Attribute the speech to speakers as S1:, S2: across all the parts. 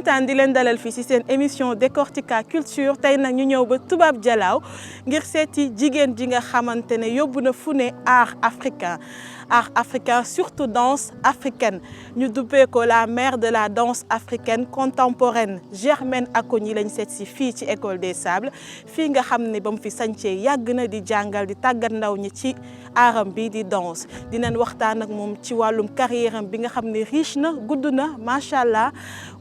S1: kontaan di leen dalal fii ci seen émission Décortica Culture tey nag ñu ñëw ba Toubab Dialaw ngir seeti jigéen ji nga xamante ne yóbbu na fu ne art africain surtout danse africaine ñu duppee ko la mère de la danse africaine contemporaine Germaine Acogny lañ seet si fii ci École des Sables fii nga xam ne ba mu fi sancee yàgg na di jàngal di tàggat ndaw ñi ci aaram bi di danse dinañ waxtaan ak moom ci wàllum carrière am bi nga xam ne riche na gudd na macha allah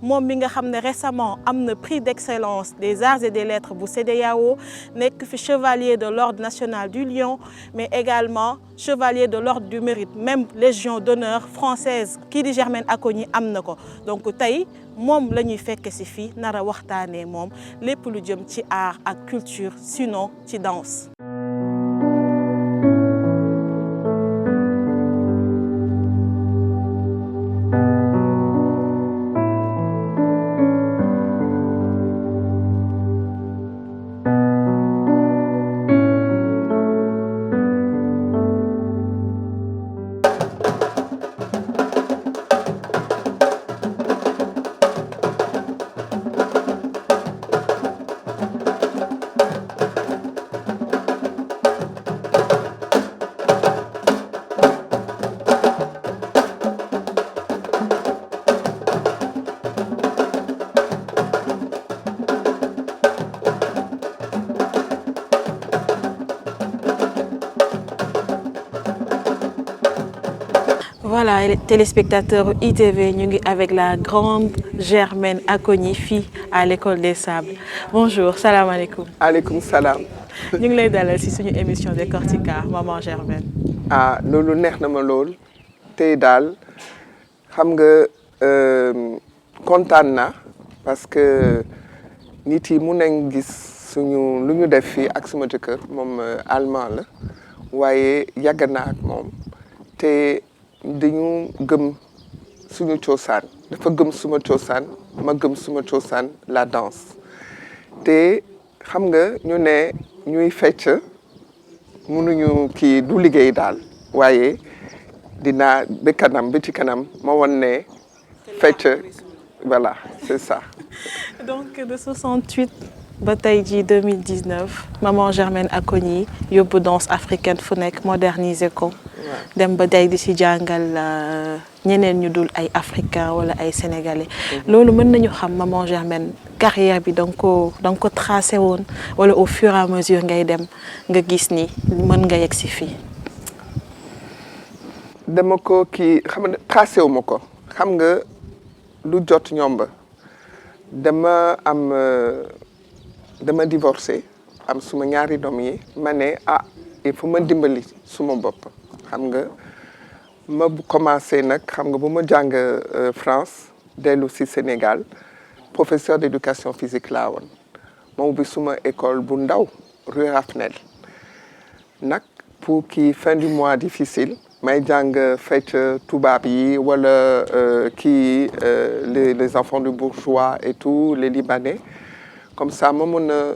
S1: moom mi nga xam ne récemment am na prix d'excellence des arts et des lettres bu CEDEAO nekk fi chevalier de l'ordre national du Lion mais également chevalier de l'ordre du mérite même légion d'honneur française kii di Germaine Acogny am na ko donc tey moom la ñuy fekk ci fii nar a waxtaanee moom lépp lu jëm ci art ak culture sinon ci danse. Voilà, les téléspectateurs ITV, nous sommes avec la grande Germaine Acogny, fille à l'École des Sables. Bonjour, salam alaikum.
S2: Alaikum salam.
S1: Nous sommes là dans une émission Décortica, maman Germaine.
S2: Ah, loolu neex na ma lool tey daal xam nga kontaan na parce que nit yi mun nañ gis suñu lu ñu def fii ak suma jëkkër moom allemand la waaye yàgg na ak moom te dañu gëm suñu cosaan dafa gëm suma cosaan ma gëm suma cosaan la danse te xam nga ñu ne ñuy fecc mënuñu kii du liggéey daal waaye dinaa ba kanam ba ci kanam ma wan ne fecc voilà c'est ça.
S1: Donc de 68 ba tey ji 2019 maman Germaine Acogny yóbbu danse africaine fu nekk moderniser ko. dem ba day di ci jàngal ñeneen ñu dul ay africain wala ay sénégalais. loolu mën nañu xam maman Germaine carrière bi da nga ko tracé woon wala au fur et à mesure ngay dem nga gis ni mën nga yegg si fii.
S2: dama ko kii xam nga tracé wu ma ko xam nga lu jot ñomba dama divorcé am suma ñaari doom yi ma ne il faut ma dimbali suma bopp. xam nga ma commencé nag xam nga bu ma jàng France dellu si Sénégal professeur d'éducation physique laa woon ma ubbi suma école bu ndaw rue Raffnel nag pour kii fin du mois difficile may jàng fecc tubaab yi wala kii les enfants du bourgeois et tout les Libanais comme ça ma mën a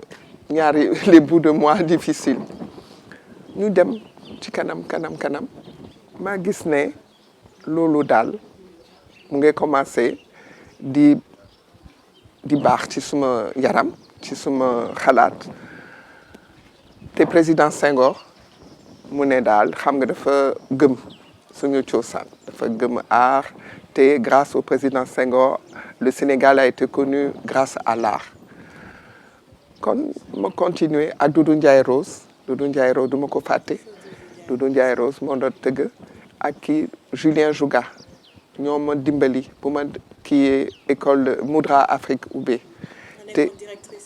S2: ñaari les bouts de mois difficiles ñu dem ci kanam maa gis ne loolu daal mu ngi commencé di baax ci suma yaram ci suma xalaat te président Senghor mu ne daal xam nga dafa gëm suñu cosaan dafa gëm art te grâce au président Senghor le Sénégal a été connu grâce à l'art kon ma continuer à Doudou Ndiaye Rose du ma ko fàtte Doudou Ndiaye Rose moo doon tëgg ak kii Julien Jouga ñoo ma dimbali bu ma kii école Moudra Afrique ubbee te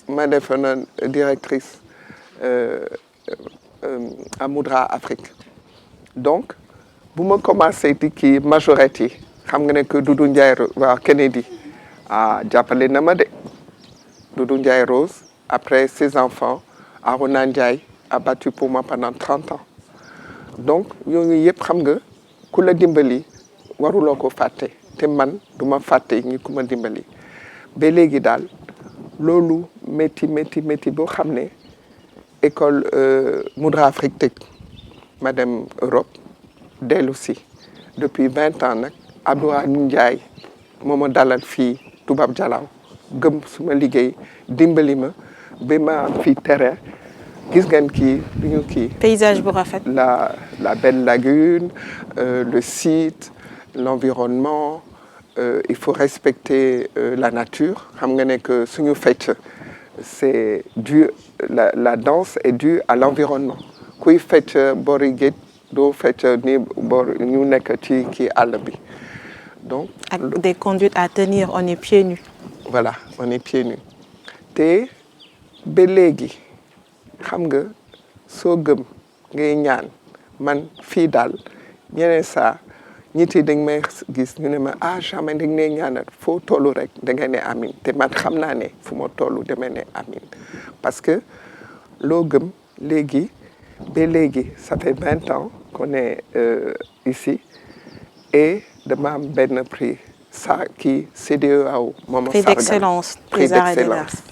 S2: ma defoon directrice à Moudra Afrique donc bu ma commencé di kii majorette yi xam nga ne que Doudou Ndiaye waa Kennedy jàppale na ma de Doudou Ndiaye Rose après ses enfants Arona Ndiaye a battu pour moi pendant 30 ans donc yooyu yëpp xam nga ku la dimbali waruloo ko fàtte te man du ma fàtte ñi ku ma dimbali ba léegi daal loolu métti boo xam ne école Moudra Afrique tëj ma dem Europe dellu si depuis 20 ans nag Abdourahmane Ndiaye moo ma dalal fii Toubab Dialaw gëm suma liggéey dimbali ma ba ma am fii terrain gis ngeen kii du ñu kii.
S1: paysage bu rafet.
S2: la belle lagune le site l'environnement il faut respecter la nature xam nga ne que suñu fecc c'est dû la danse est due à l'environnement kuy fecc boori géej doo fecc ni boor ñu nekk ci kii àll bi donc.
S1: ak des conduites à tenir on est pieds nus.
S2: voilà on est pieds nus te ba léegi xam nga soo gëm ngay ñaan man fii daal ñeneen saa ñit yi dañ may gis ñu ne ma jamais dañ ne ñaanal foo tollu rek da ngay ne amin te man xam naa ne fu ma tollu damay ne amin parce que loo gëm léegi ba léegi ça fait 20 ans qu'on est ici et dama am benn prix ça kii CEDEAO moom
S1: prix d'excellence
S2: prix d'excellence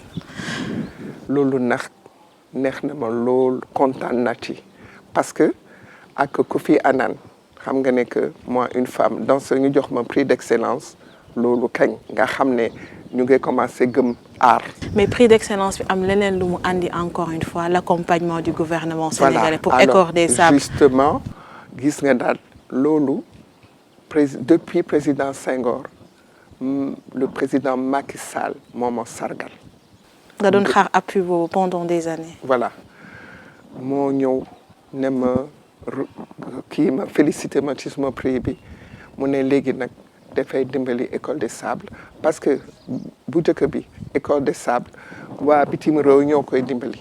S2: loolu neex na ma lool kontaan na ci parce que ak Kofi Annan xam nga ne que moi une femme danseuse ñu jox ma prix d'excellence loolu kañ nga xam ne ñu ngi commencé gëm art.
S1: mais prix d'excellence bi am leneen lu mu andi encore une fois l'accompagnement du gouvernement sénégalais pour École des Sables.
S2: Justement gis nga daal loolu depuis président Senghor le président Macky Sall moo ma sargal.
S1: nga doon xaar appui boobu pendant des années.
S2: voilà moo ñëw ne ma kii ma félicité ma ci suma prix bi mu ne léegi nag dafay dimbali École des Sables parce que bu njëkk bi École des Sables waa bitim réew ñoo koy dimbali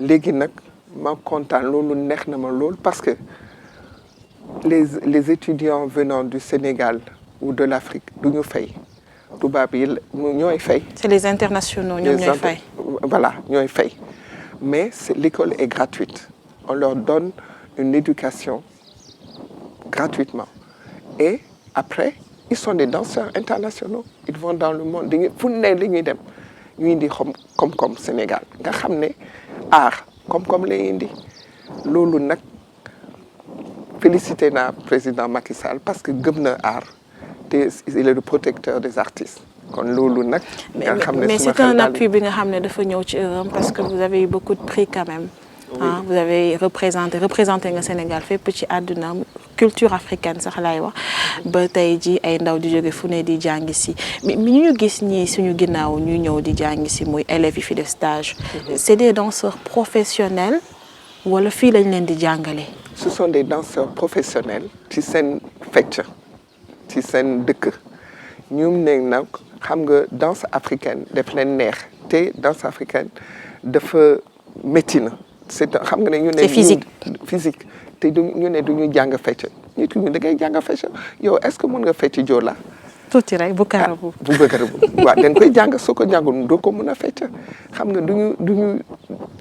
S2: léegi nag ma kontaan loolu neex na ma lool parce que les étudiants venant du Sénégal ou de l'Afrique du ñu fay tubaab yi ñooy fay.
S1: c'est les internationaux ñoom ñooy fay.
S2: voilà ñooy fay mais l'école est gratuite on leur donne une éducation gratuitement et après ils sont des danseurs internationaux ils vont dans le monde dañuy fu ne li ñuy dem ñu indi koom-koom Sénégal nga xam ne art koom-koom lay indi loolu nag félicité naa président Macky Sall parce que gëm na art te il est le protecteur des artistes kon loolu nag. nga xam ne
S1: mais c'est un appui bi nga xam ne dafa ñëw ci parce que vous avez eu beaucoup de prix quand même. Oui. Ah, vous avez représenté nga Sénégal fépp ci àdduna culture africaine sax laay wax ba tey ji ay ndaw di jóge fu ne di jàngi si mi ñu gis ñii suñu ginnaaw ñu ñëw di jàngi si muy élèves yi fi def stage. C'est des danseurs professionnels wala fii lañ leen di jàngale.
S2: Ce sont des danseurs professionnels ci seen fecc ci seen dëkk ñoom ne nag xam nga danse africaine daf leen neex te danse africaine dafa métti na. c'est xam nga ne ñu ne.
S1: c'est
S2: physique te ñu ne du ñu jàng fecc nit ñu da ngay jàng fecc yow est-ce que mën nga fecc joola.
S1: tuuti rek bu karabu.
S2: bu karabu waaw da nga koy jàng soo ko jàngul doo ko mën a fecc xam nga du ñu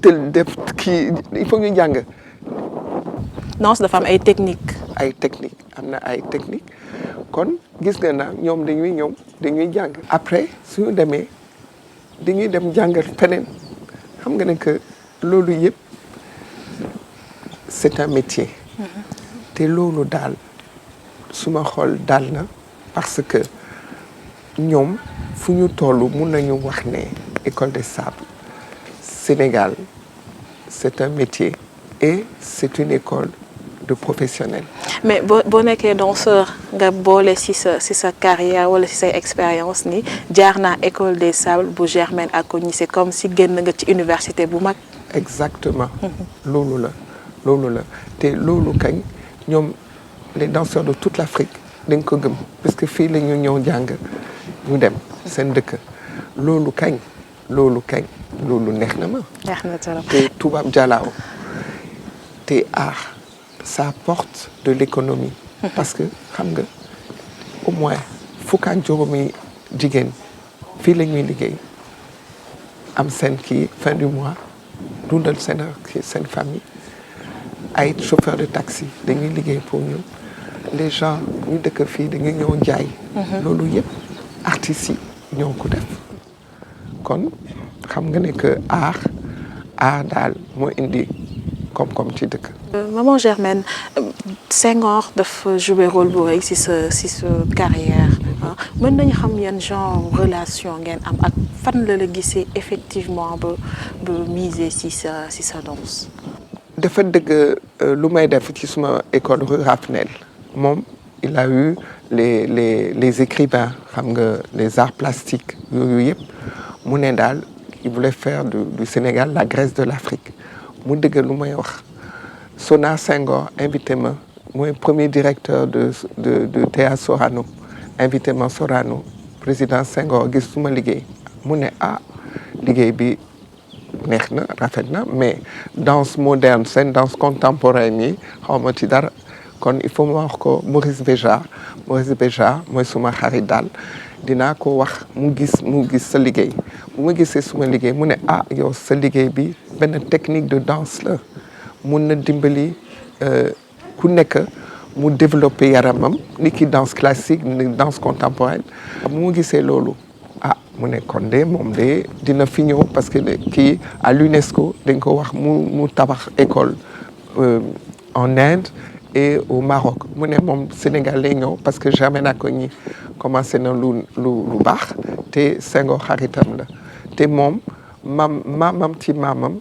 S2: tël def kii il faut ñu jàng.
S1: danse dafa am ay technique
S2: am na ay technique kon gis nga na ñoom dañuy ñëw dañuy jàng. après suñu demee dañuy dem jàngal feneen xam nga ne que loolu yëpp. c'est un métier te loolu daal suma xol daal na parce que ñoom fu ñu toll mun nañu wax ne École des Sables Sénégal c'est un métier et c'est une école de professionnels.
S1: mais boo nekkee danseur nga boole si sa carrière wala si say expérience ni jaar naa École des Sables bu Germaine Acogny c'est comme si génn nga ci université bu mag.
S2: exactement loolu la te loolu kañ ñoom les danseurs de toute l'Afrique dañ ko gëm parce que fii la ñu ñëw jàng ñu dem seen dëkk loolu kañ loolu neex na ma.
S1: neex na trop
S2: te tubaab jalaaw te art ça apporte de l'économie. parce que xam nga au moins fukk ak juróomi jigéen fii la ñuy liggéey am seen kii fin du mois dundal seen famille. ay chauffeur de taxi dañuy liggéey pour ñun les gens ñu dëkk fii dañuy ñëw jaay. loolu yëpp artistes yi ñoo ko def kon xam nga ne que art daal moo indi koom-koom ci dëkk.
S1: maman Germaine Senghor dafa joué rôle bu rëy si sa carrière mën nañu xam yan genre relation ngeen am ak fan la gisee effectivement ba miser ci sa danse.
S2: dafa dëgg lu may def ci suma école rue Raffnel moom il a eu les écrivains xam nga les arts plastiques yooyu yëpp mu ne daal il voulait faire du Sénégal la Grèce de l'Afrique mu dëgg lu may wax Sona Senghor invité ma mooy premier directeur de Théâtre Sorano invité ma Sorano président Senghor gis suma liggéey mu ne liggéey bi neex na rafet na mais danse moderne seen danse contemporaine yi xaw ma ci dara kon il faut ma wax ko Maurice Béjart mooy suma xarit daal dinaa ko wax mu gis sa liggéey bu ma gisee suma liggéey mu ne yow sa liggéey bi benn technique de danse la mun na dimbali ku nekk mu développer yaramam ni ki danse classique ni danse contemporaine bu ma gisee loolu mu ne kon de moom de dina fi ñëw parce que kii à l'UNESCO dañ ko wax mu tabax école en Inde et au Maroc mu ne moom Sénégal lay ñëw parce que jamais naa ko ñi commencé na lu baax te Senghor xaritam la te moom maamam ci maamam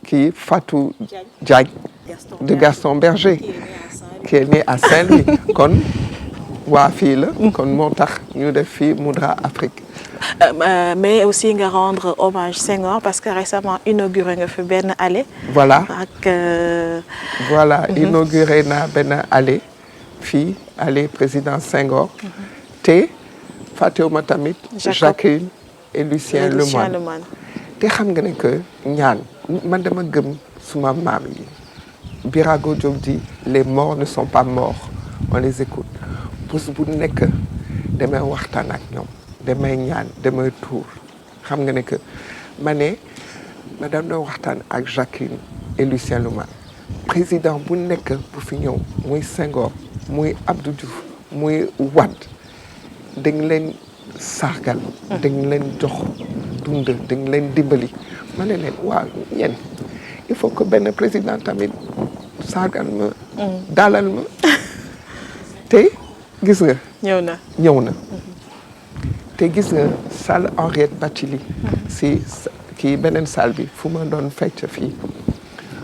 S2: kii Fatou Diagne de Gaston Berger qui est né à Saint-Louis kon waa fii la kon moo tax ñu def fii Moudra Afrique.
S1: Mais aussi nga rendre hommage Senghor parce que récemment inauguré nga fi benn allée.
S2: voilà
S1: ak.
S2: voilà inauguré naa benn allée fii allée président Senghor. te fàttewuma tamit. Jacqueline et Lucien Lemoine. te xam nga ne que ñaan man dama gëm suma maam yi. Birago Diop dit les morts ne sont pas morts on les écoute bés bu nekk damay waxtaan ak ñoom. damay ñaan damay tuur xam nga ne que ma daan doon waxtaan ak Jacqueline et Lucien Lemoine président bu nekk bu fi ñëw muy Senghor muy Abdou Diouf muy Wade dañ leen sargal dañ leen jox dund dañ leen dimbali ma ne leen waaw yéen il faut que benn président tamit sargal ma dalal ma te gis nga ñëw na te gis nga salle Henriette Bathily si kii beneen salle bi fu ma doon fecc fii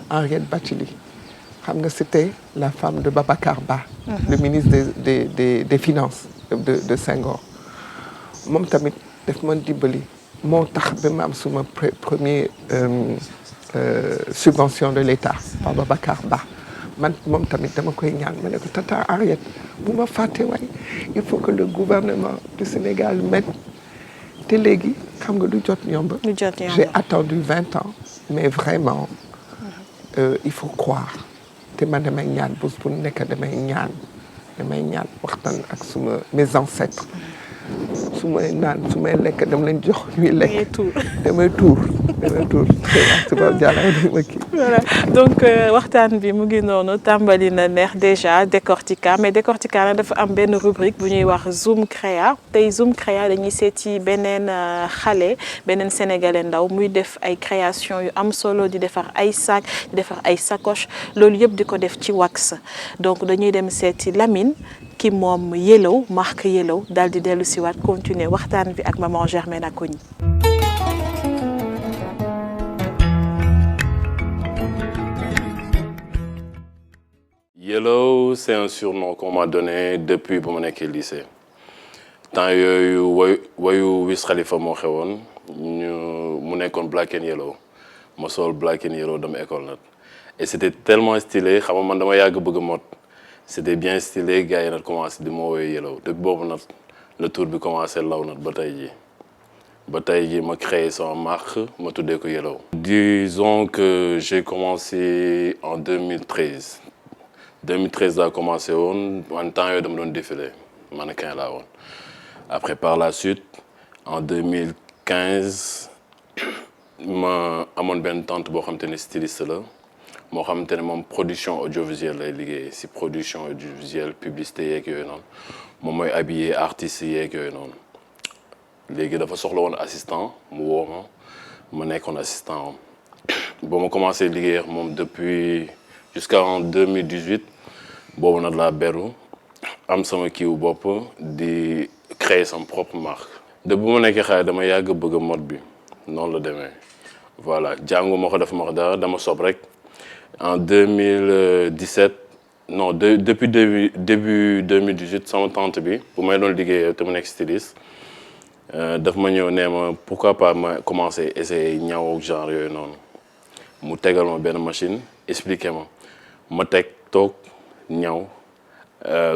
S2: Henriette Bathily xam nga c'était la femme de Babacar Ba le ministre des finances de Senghor moom tamit daf ma dimbali moo tax ba ma am suma premier subvention de l'État par Babacar Ba moom tamit dama koy ñaan ma ne ko tata Henriette bu ma fàtte waay il faut que le gouvernement du Sénégal mette te léegi xam nga du jot yomb j'ai attendu 20 ans mais vraiment il faut croire te man damay ñaan bés bu nekk damay ñaan waxtaan ak mes ancêtres su may naan su may lekk dama leen jox ñuy lekk damay tuur
S1: voilà donc waxtaan bi mu ngi noonu tàmbali na neex déjà Décortica mais Décortica nag dafa am benn rubrique bu ñuy wax Zoom Créa tey Zoom Créa dañuy seeti beneen xale beneen sénégalais ndaw muy def ay création yu am solo di defar ay sac di defar ay sacoche loolu yëpp di ko def ci wax donc dañuy dem seeti Lamine ki moom Yellow marque Yellow daal di dellu si waat continuer waxtaan bi ak maman Germaine Acogny.
S3: Yellow, c'est un surnom qu'on m'a donné depuis bu ma nekkee lycée temps yooyu wayu Wiz Khalifa moo xewoon mu nekkoon Black and Yellow ma sol Black and Yellow dama école nag et c'était tellement stylé xam nga man dama yàgg bëgg mode c'était bien stylé gars yi nag commencé di ma woowee Yellow depuis boobu nag le tour bi commencé law nag ba tey jii ma créé sama marque ma tuddee ko Yellow. Disons que j'ai commencé en 2013 laa commencé woon en temps yooyu dama doon défilé mannequin laa woon après par la suite en 2015 ma amoon benn tante boo xamante ne styliste la moo xamante ne moom production audiovisuelle lay liggéey si production audiovisuelle publicité yeeg yooyu noonu moom mooy habillé artistes yeeg yooyu noonu léegi dafa soxla woon assistant mu woo ma nekkoon assistant ba ma commencé liggéey moom depuis jusqu'en 2018 boobu nag laa beru am sama kiiwu bopp di créer son propre marque. de bu ma nekkee xale dama yàgg bëgg mode bi noonu la demee voilà jàngu ma ko def ma ko dara dama sob rek en 2017 non depuis début 2018 sama tante bi bu may doon liggéey te mu nekk styliste daf ma ñëw nee ma pourquoi pas ma commencer essayer ñaw ak genre yooyu noonu mu tegal ma benn machine expliquer ma teg toog ñaw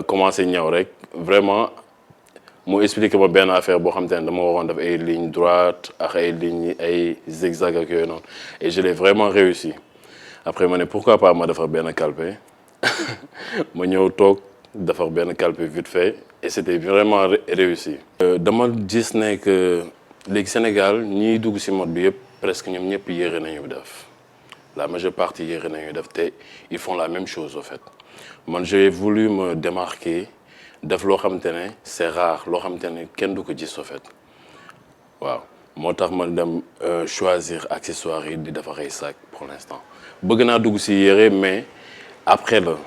S3: commencer ñaw rek vraiment mu expliquer ma benn affaire boo xam te ne dama waroon def ay ligne droite ak ay lignes ay zigzag ak yooyu noonu et je l'ai vraiment réussi après ma ne pourquoi pas ma defar benn calpe ma ñëw toog defar benn calpe vite fait et c'était vraiment réussi. dama gis ne que léegi Sénégal ñiy dugg ci mode bi yëpp presque ñoom ñëpp yére nañu def la majeure partie yére nañu def te ils font la même chose au fait man j'ai voulu me démarquer def loo xamante ne c'est rare loo xamante ne kenn du ko gis au fait waaw moo tax ma dem choisir accessoires yi di defar ay sac pour l'instant bëgg naa dugg ci yére mais après la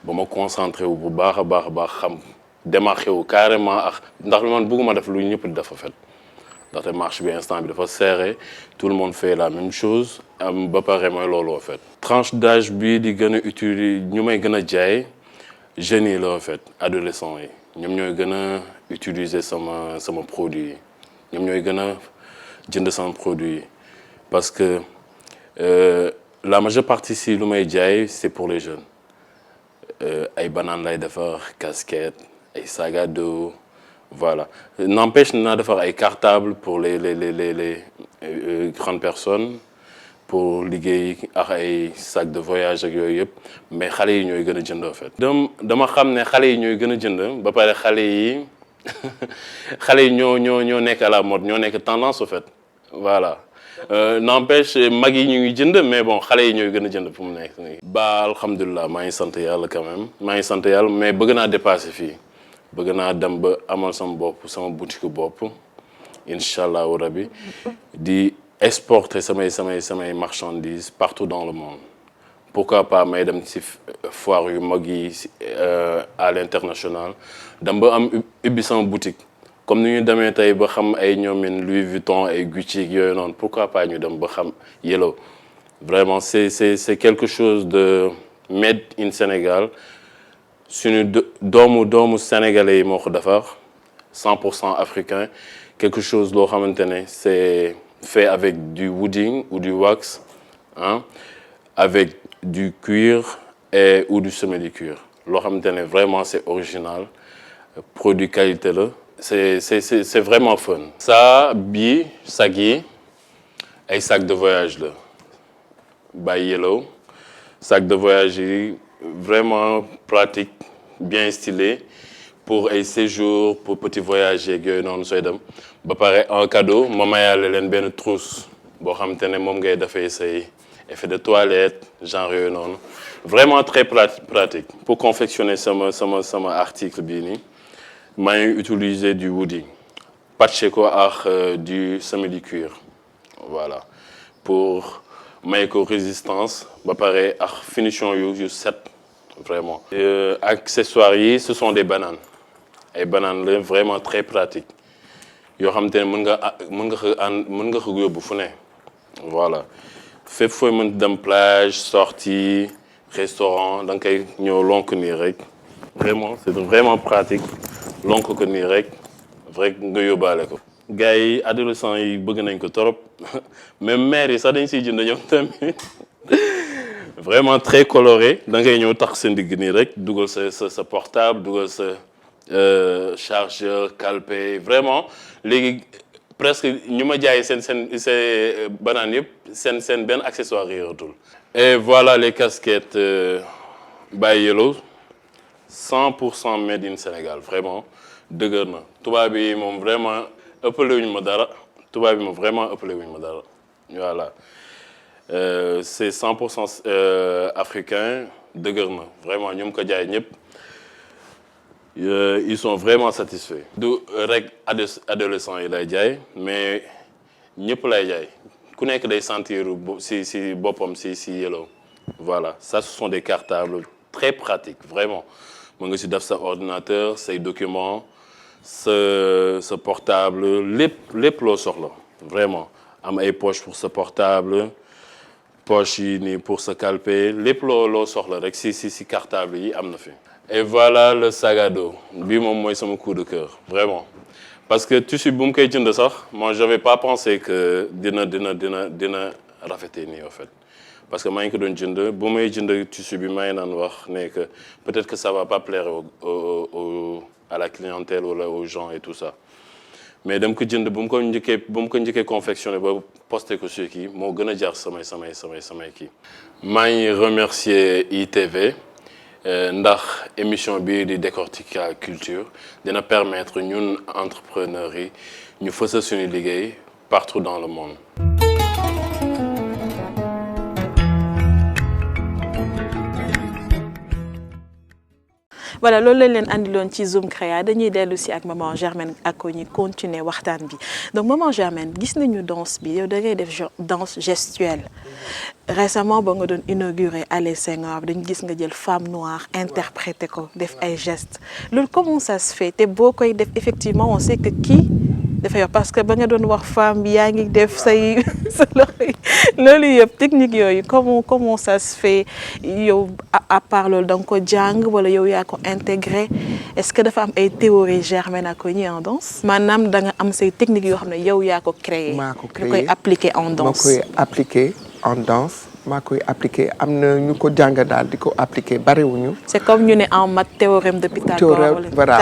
S3: ba ma concentré wu bu baax a baax xam démarqué wu carrément ak ndax man bëgguma def lu ñëpp di def en fait ndaxte marché bi instant bi dafa serré tout le monde fait la même chose ba pare mooy loolu en fait. tranche d'âge bi di gën a utiliser ñu may gën a jaay jeunes yi la en fait adolescents yi ñoom ñooy gën a utiliser sama produit yi ñoom ñooy gën a jënd sama produit yi parce que la majeure partie si lu may jaay c'est pour les jeunes. ay banaan lay defar casquette ay sac à dos voilà n'empêche naa defar ay cartable pour les grandes personnes pour liggéey ak ay sac de voyage ak yooyu yëpp mais xale yi ñooy gën a jënd en fait. dama xam ne xale yi ñooy gën a jënd ba pare xale yi ñoo nekk à la mode ñoo nekk tendance en fait voilà. n'empêche mag yi ñu ngi jënd mais bon xale yi ñooy gën a jënd fu mu nekk nii. ba alhamdulilah maa ngi sant yàlla quand même maa ngi sant yàlla mais bëgg naa dépasser fii bëgg naa dem ba amal sama bopp sama boutique bopp incha allahu rabi di exporter samay marchandises partout dans le monde pourquoi pas may dem ci foire yu mag yi à l'international dem ba am ubbi sama boutique. comme ni ñu demee tey ba xam ay ñoomin Louis Vuitton ay Gucci yooyu noonu pourquoi pas ñu dem ba xam Yellow vraiment c'est quelque chose de made in Sénégal suñu doomu sénégalais yi moo ko defar 100% africain quelque chose loo xamante ne c'est fait avec du wooding ou du wax hein avec du cuir ou du semé-cuir loo xamante ne vraiment c'est original produit qualité la. c'est vraiment fun. ça bii sac yi ay sac de voyage la by Yellow sac de voyage yi vraiment pratique bien stylé pour ay séjours pour petit voyage yeeg yooyu noonu sooy dem ba pare en cadeau ma mayaale leen benn trousse boo xamante ne moom ngay defee say effet de toilette genre yooyu noonu vraiment très pratique pour confectionner sama article bii nii. maa ngi utiliser du wooding patché ko ak du semé-cuir voilà pour may ko résistance ba pare ak finition yu set vraiment. accessoires yi ce sont des bananes ay bananes la vraiment très pratique yoo xam te ne mën nga ko yóbbu fu ne voilà fépp fooy mën dem plage sortie restaurant da nga koy ñëw lonk nii rek vraiment c'est vraiment pratique. lonk ko nii rek nga yóbbaale ko. gars yi adolescents yi bëgg nañ ko trop même mères yi sax dañ siy jënd ñoom tamit vraiment très coloré da ngay ñëw tax sa ndigg nii rek dugal sa portable dugal sa chargeur calpe vraiment léegi presque ñu ma jaay seen banaan yëpp seen benn accessoire yëratul. et voilà les casquettes by Yellow. 100% made in Sénégal vraiment dëgër na tubaab bi moom vraiment ëppale wuñu ma dara tubaab bi moom vraiment ëppale wuñu ma dara voilà c'est 100% africain dëgër na vraiment ñu ko jaay ñëpp ils sont vraiment satisfaits. du rek adolescents yi lay jaay mais ñëpp lay jaay ku nekk day sentir si boppam si Yellow voilà ça ce sont des cartables très pratiques vraiment. mën nga si def sa ordinateur say documents ce portable lépp loo soxla vraiment am ay poche pour ce portable poche yi nii pour ce calpe lépp loo soxla rek si cartable yi am na fi. et voilà le sac à dos bii moom mooy sama coup de cœur vraiment parce que tissu bu mu koy jënd sax moi j'avais pas pensé que dina rafetee nii en fait. parce que maa ngi ko doon jënd bu may jënd tissu bi maa ngi naan wax ne que peut-être que ça va pas plaire à la clientèle wala aux gens et tout ça mais dem ko jënd bu mu ko njëkkee confectionné ba posté ko sur kii moo gën a jar samay kii. maa ngi remercier ITV ndax émission bi di Décortica Culture dina permettre ñun entrepreneurs yi ñu fësal suñu liggéey partout dans le monde.
S1: voilà loolu lañ leen andiloon ci Zoom Créa dañuy dellu si ak maman Germaine Acogny continuer waxtaan bi donc maman Germaine gis nañu danse bi yow da ngay def danse gestuelle récemment ba nga doon inauguré Allée Senghor dañu gis nga jël femme noire interprété ko def ay gestes loolu comment ça se fait te boo koy def effectivement on sait que kii dafa yor parce que ba nga doon wax femme bi yaa ngi def say sa loxo yi loolu yëpp technique yooyu comment ça se fait yow à part loolu da nga ko jàng wala yow yaa ko intégré est-ce que dafa am ay théorie Germaine Acogny en danse maanaam da nga am say technique yoo xam ne yow yaa ko créé.
S2: maa ko créé
S1: ñu koy appliquer en danse.
S2: ma koy appliquer en danse maa koy appliquer am na ñu ko jàng daal di ko appliquer bariwuñu.
S1: c'est comme ñu ne en maths théorème de Pythagore.
S2: voilà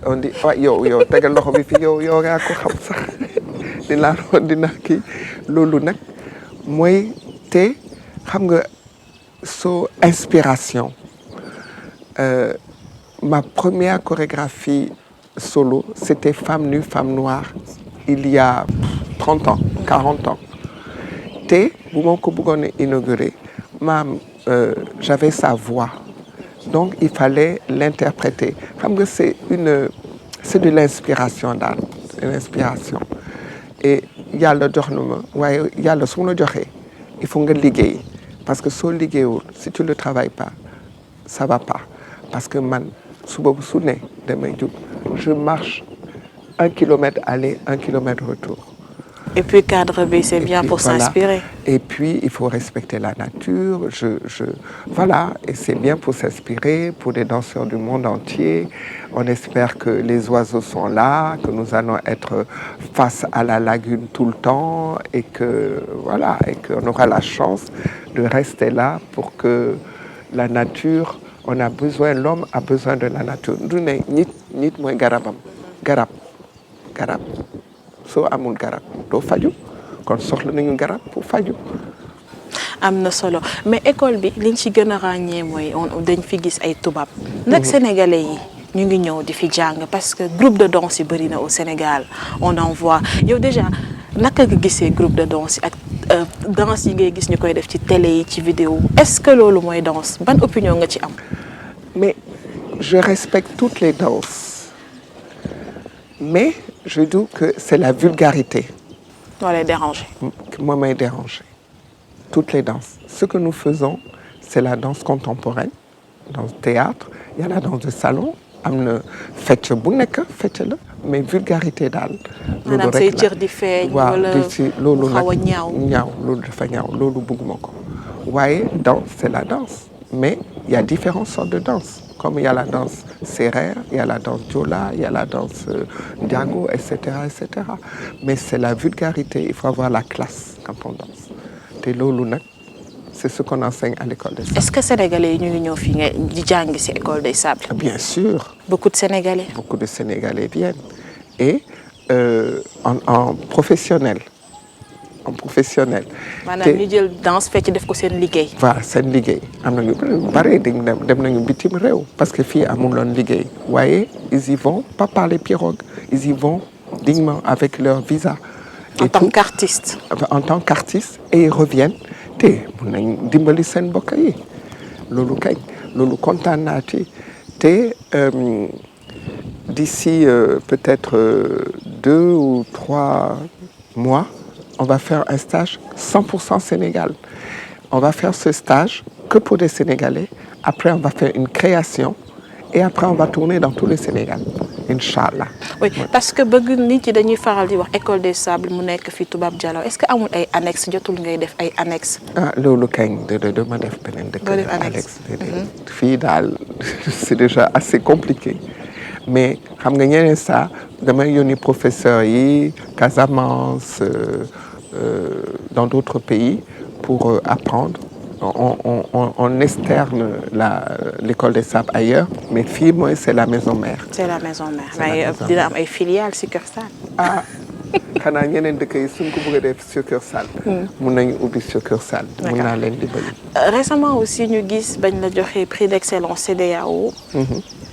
S2: on dit yow tegal loxo bi fi yow yaa ko xam sax dina kii loolu nag mooy te xam nga soo inspiration ma première chorégraphie solo c'était Femme nue, femme noire il y a 30 ans 40 ans te bu ma ko bëggoon a inaugurer j'avais sa voix donc il fallait l'interpréter xam nga c'est de l'inspiration daal une inspiration et yàlla jox na ma waaye yàlla su ma la joxee il faut nga liggéey parce que soo liggéeyul si tu le travailles pas ça va pas parce que man suba bu su ne damay jóg je marche 1 kilomètre aller 1 kilomètre retour.
S1: Et puis cadre B, c'est bien pour s'inspirer.
S2: Et puis il faut respecter la nature. Voilà, et c'est bien pour s'inspirer pour des danseurs du monde entier. On espère que les oiseaux sont là, que nous allons être face à la lagune tout le temps et que voilà, et qu'on aura la chance de rester là pour que la nature, l'homme a besoin de la nature. Du ne nit mooy garabam, garab. soo amul garab doo faju kon soxla nañu garab pour faju.
S1: am na solo mais école bi liñ ci gën a ràññee mooy dañ fi gis ay tubaab. nag sénégalais yi ñu ngi ñëw di fi jàng parce que groupe de danse yi bëri na au Sénégal on en voit yow déjà naka nga gisee groupe de danse yi ak danse yi ngay gis ñu koy def ci télé yi ci vidéo est-ce que loolu mooy danse ban opinion nga ci am.
S2: mais je respecte toutes les danses mais je dis que c'est la vulgarité.
S1: Moi, les déranger.
S2: Moi, m'est déranger. Toutes les danses. Ce que nous faisons, c'est la danse contemporaine, dans le théâtre. Il y a la danse de salon. am na fecc bu nekk fecc la mais vulgarité daal.
S1: loolu rek la say cër di feeñ. wala
S2: loolu nag
S1: xaw a ñaaw
S2: loolu dafa ñaaw loolu bëgguma ko waaye danse c'est la danse mais il y a différentes sortes de danse. Comme il y a la danse sérère, il y a la danse diola, il y a la danse ndiago, etc., etc. Mais c'est la vulgarité, il faut avoir la classe quand on danse. te loolu nag c'est ce qu'on enseigne à l'école des sables.
S1: Est-ce que Sénégalais ñu ngi ñëw fii nga di jàng ci école des sables?
S2: Bien sûr.
S1: Beaucoup de Sénégalais.
S2: Beaucoup de Sénégalais viennent et en professionnel. En professionnel.
S1: maanaam ñu jël danse fecc def ko seen liggéey.
S2: voilà seen liggéey am na ñu bari dem nañu bitim réew parce que fii amuloon liggéey waaye ils y vont pas par les pirogues ils y vont dignement avec leur visa.
S1: en tant qu'artiste.
S2: en tant qu'artiste et ils reviennent te mun nañ dimbali seen mbokk yi loolu kañ loolu kontaan naa ci te d'ici peut-être 2 ou 3 mois. On va faire un stage 100% Sénégal. On va faire ce stage que pour des Sénégalais. Après, on va faire une création. Et après, on va tourner dans tout le Sénégal. Inch'Allah.
S1: Oui, parce que bëgg nit yi dañuy faral di wax école des sables mu nekk fii Toubab Dialaw est-ce que amul ay annexe jotul ngay def ay annexe.
S2: Ah loolu kañ de ma def beneen dëkk.
S1: Doo def
S2: Alex fii daal c'est déjà assez compliqué mais xam nga ñeneen ça damay yónni professeurs yi Casamance dans d'autres pays pour apprendre. On externe l'école des sables ailleurs mais fii mooy c'est la maison mère.
S1: C'est la maison mère mais dina am ay filiales succursales.
S2: Ah xanaa ñeneen dëkk yi suñ ko bëgg a def succursale. mun nañu ubbi succursale. mun naa leen dimbali.
S1: Récemment aussi ñu gis bañ la joxe prix d'excellence CEDEAO.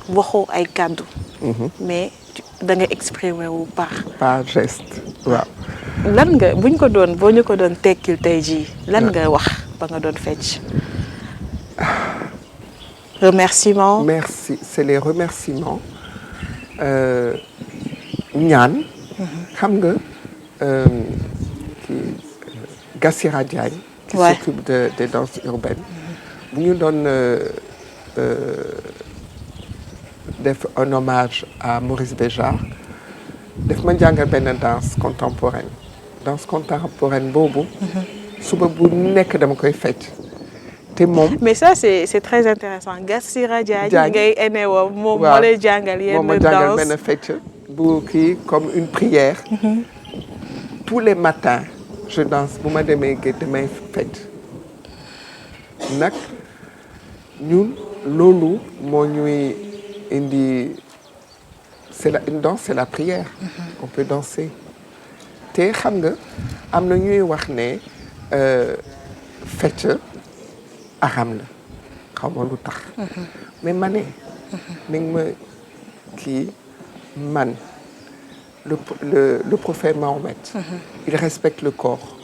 S1: waxoo ay kàddu. mais da nga exprimer wu par
S2: geste waaw.
S1: lan nga buñ ko doon boo ñu ko doon tekkil tey jii lan nga wax ba nga doon fecc. remerciements.
S2: Merci c'est les remerciements ñaan. xam nga kii Gassira Diagne. qui s'occupe des danses urbaines. bu ñu doon def un hommage à Maurice Béjart def ma jàngal benn danse contemporaine boobu. suba bu nekk dama koy fecc. te moom.
S1: mais ça c'est très intéressant Gassira Diagne. ngay ene woo moom moo lay jàngal yenn danse
S2: moom ma jàngal benn fecc. bu kii comme une prière. tous les matins je danse bu ma demee géej damay fecc. nag ñun loolu moo ñuy indi une danse c'est la prière. on peut danser. te xam nga am na ñuy wax ne fecc aram la xaw ma lu tax. mais ma ne. mi ngi ma kii man le prophète Mahomet. il respecte le corps.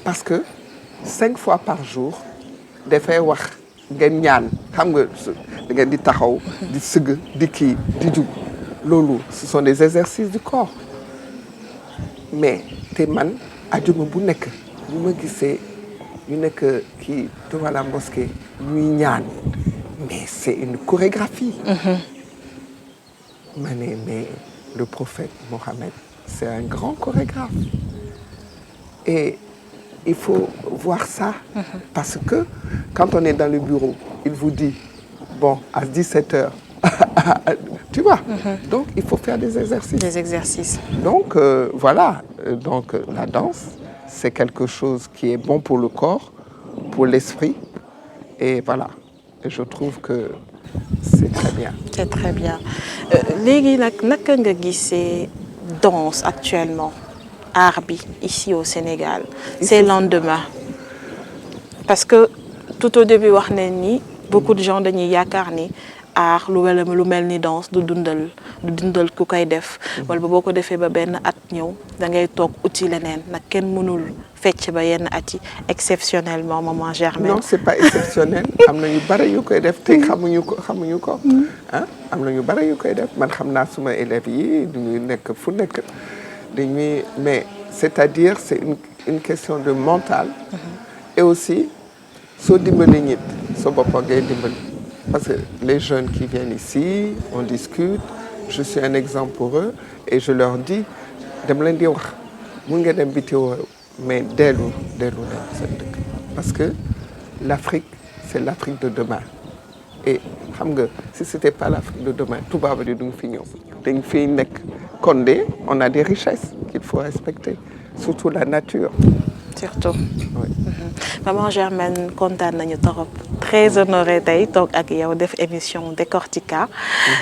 S2: parce que 5 fois par jour dafay wax ngeen ñaan xam nga da ngeen di taxaw di sëgg di kii di jug loolu ce sont des exercices du corps mais te man ajuma bu nekk bu ma gisee ñu nekk kii devant la mosquée ñuy ñaan mais c'est une chorégraphie. ma ne mais le prophète Mohammed c'est un grand chorégraphe et il faut voir ça. Parce que quand on est dans le bureau, il vous dit, bon, à 17h, tu vois. Donc, il faut faire des exercices.
S1: Des exercices.
S2: Donc, voilà. Donc, la danse, c'est quelque chose qui est bon pour le corps, pour l'esprit. Et voilà. Et je trouve que c'est très bien.
S1: C'est très bien. Léegi nag naka nga gisee danse actuellement? art bi ici au Sénégal c'est lendemain parce que tout au début wax nañ ni beaucoup de gens dañuy yaakaar ni art lu mel ni danse du dundal ku koy def wala boo ko defee ba benn at ñëw da ngay toog uti leneen nag kenn mënul fecc ba yenn at yi exceptionnellement maman Germaine.
S2: Non c'est pas exceptionnel am na ñu bari yu koy def te xamuñu ko ah am na ñu bari yu koy def man xam naa suma élèves yi duñu nekk fu nekk. Mais c'est-à-dire c'est une question de mental. Et aussi soo dimbali nit soo boppam ngay dimbali parce que les jeunes qui viennent ici on discute je suis un exemple pour eux et je leur dis dama leen di wax mun nga dem biti mais dellu leen seen dëkk parce que l'Afrique c'est l'Afrique de demain et xam nga si c'était pas l'Afrique de demain tubaab di duñ fi ñëw dañ fiy nekk Condé on a des richesses qu'il faut respecter surtout la nature.
S1: surtout.
S2: Oui.
S1: Maman Germaine kontaan nañu torop très honorée tey toog ak yow def émission Décortica.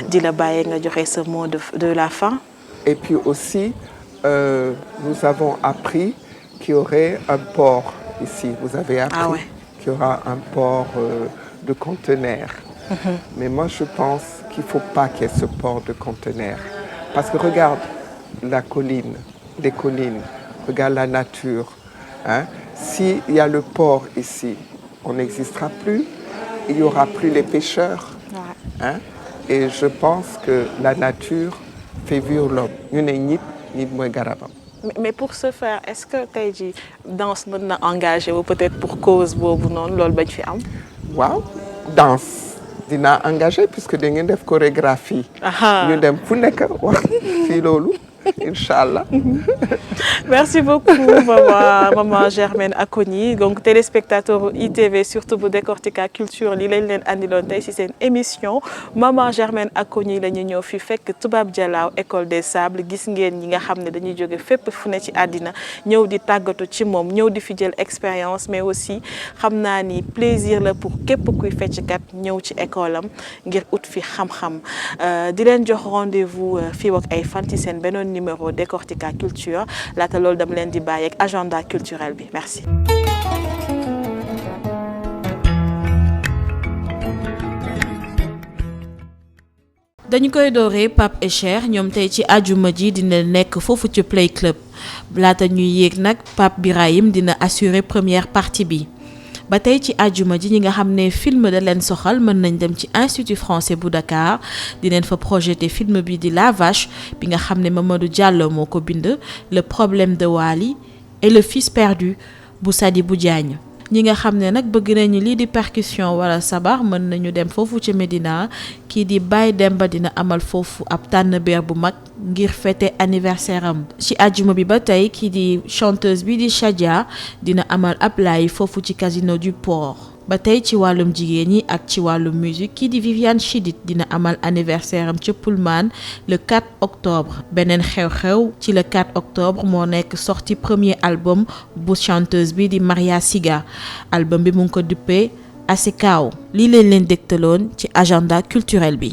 S1: di la bàyyi nga joxe ce mot de la fin.
S2: Et puis aussi nous avons appris qu'il y aurait un port ici vous avez appris qu'il y aura un port de conteneurs. Mais moi je pense qu'il faut pas qu'il y ait ce port de conteneurs parce que regarde les collines regarde la nature hein s'il y a le port ici on n'existera plus il y aura plus les pêcheurs hein et je pense que la nature fait vivre l'homme ñu ne nit mooy garabam.
S1: mais pour ce faire est-ce que tey jii danse mën na engagé wu peut-être pour cause boobu noonu loolu bañ fi am.
S2: waaw danse dinaa engagé puisque da ngeen def chorégraphie. ñu dem fu nekk wax fii loolu. Inch'Allah.
S1: Merci beaucoup, maman Germaine Acogny. Donc, téléspectateurs ITV, surtout pour Décortica Culture, li lañ leen andiloon tey ci seen émission maman Germaine Acogny la ñu ñëw fi fekk Toubab Dialaw école des sables gis ngeen ñi nga xam ne dañuy jóge fépp fu ne ci àddina ñëw di tàggatu ci moom ñëw di fi jël expérience mais aussi xam naa ni plaisir la pour képp kuy fecckat ñëw ci école am ngir ut fi xam-xam di leen jox rendez-vous fii ak ay fan ci seen beneen numéro Décortica Culture laata loolu dama leen di bàyyi ak agenda culturel bi merci. dañu koy dooree Pape et Cheikh ñoom tey ci àjjuma ji dina nekk foofu ci Play Club laata ñuy yéeg nag Pape Birahim dina assurer première partie bi. ba tey ci àjjuma ji ñi nga xam ne film da leen soxal mën nañ dem ci Institut français bu Dakar dineen fa projeté film bi di La Vache bi nga xam ne Mamadou Diallo moo ko bind Le problème de Wali et Le fils perdu bu Sadibou Diagne ñi nga xam ne nag bëgg nañu lii di percussion wala sabar mën nañu dem foofu ci Médina kii di Baye Demba dina amal foofu ab tànnbeer bu mag ngir fêter anniversaire am ci àjjuma bi ba tey kii di chanteuse bi di Chadia dina amal ab live foofu ci Casino du Port ba tey ci wàllum jigéen ñi ak ci wàllum musique kii di Viviane Chidid dina amal anniversaire am ca Pullman le 4 octobre beneen xew-xew ci le 4 octobre moo nekk sorti premier album bu chanteuse bi di Maria Siga album bi mu ngi ko duppee Asekaaw lii leen dégtaloon ci agenda culturel bi